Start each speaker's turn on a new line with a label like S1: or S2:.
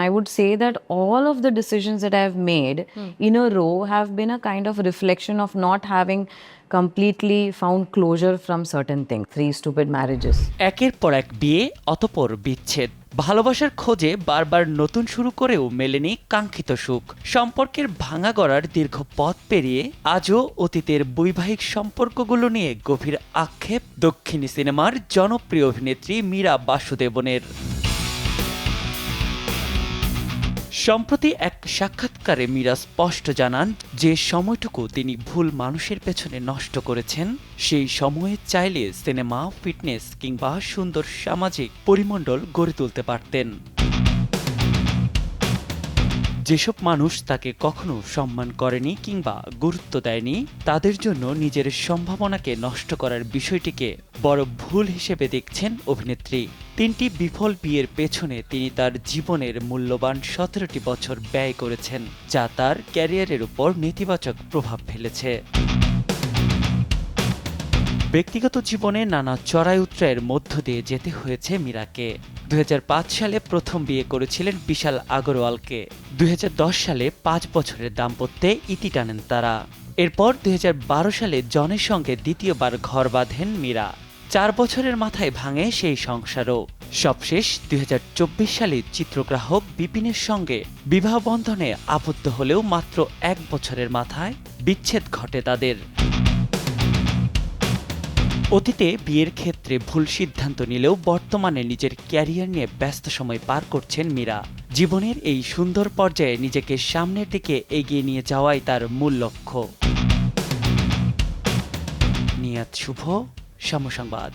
S1: I would say that all of the decisions that I've made in a row have been a kind of reflection of not having completely found closure from certain things. 3 stupid marriages.
S2: একের পর এক বিয়ে, অতঃপর বিচ্ছেদ। ভালোবাসার খোঁজে বারবার নতুন শুরু করেও মেলেনি কাঙ্ক্ষিত সুখ। সম্পর্কের ভাঙা গড়ার দীর্ঘ পথ পেরিয়ে আজও অতীতের বৈবাহিক সম্পর্কগুলো নিয়ে গভীর আক্ষেপ দক্ষিণী সিনেমার জনপ্রিয় অভিনেত্রী মীরা বাসুদেবনের। সম্প্রতি এক সাক্ষাৎকারে মীরা স্পষ্ট জানান যে সময়টুকু তিনি ভুল মানুষের পেছনে নষ্ট করেছেন, সেই সময়ে চাইলে সিনেমা, ফিটনেস কিংবা সুন্দর সামাজিক পরিমণ্ডল গড়ে তুলতে পারতেন। যেসব মানুষ তাকে কখনো সম্মান করেনি কিংবা গুরুত্ব দেয়নি, তাদের জন্য নিজের সম্ভাবনাকে নষ্ট করার বিষয়টিকে বড় ভুল হিসেবে দেখছেন অভিনেত্রী। 3টি বিফল বিয়ের পেছনে তিনি তার জীবনের মূল্যবান 17টি বছর ব্যয় করেছেন, যা তার ক্যারিয়ারের উপর নেতিবাচক প্রভাব ফেলেছে। ব্যক্তিগত জীবনে নানা চড়াই উতরাইয়ের মধ্য দিয়ে যেতে হয়েছে মীরাকে। 2005 সালে প্রথম বিয়ে করেছিলেন বিশাল আগরওয়ালকে। 2010 সালে 5 বছরের দাম্পত্যে ইতি টানেন তারা। এরপর 2012 সালে জনের সঙ্গে দ্বিতীয়বার ঘর বাঁধেন মীরা। 4 বছরের মাথায় ভাঙে সেই সংসারও। সবশেষ 2024 সালে চিত্রগ্রাহক বিপিনের সঙ্গে বিবাহ বন্ধনে আবদ্ধ হলেও মাত্র 1 বছরের মাথায় বিচ্ছেদ ঘটে তাদের। অতীতে বিয়ের ক্ষেত্রে ভুল সিদ্ধান্ত নিলেও বর্তমানে নিজের ক্যারিয়ার নিয়ে ব্যস্ত সময় পার করছেন মীরা। জীবনের এই সুন্দর পর্যায়ে নিজেকে সামনের দিকে এগিয়ে নিয়ে যাওয়াই তার মূল লক্ষ্য। নিয়াত শুভ, সমসংবাদ।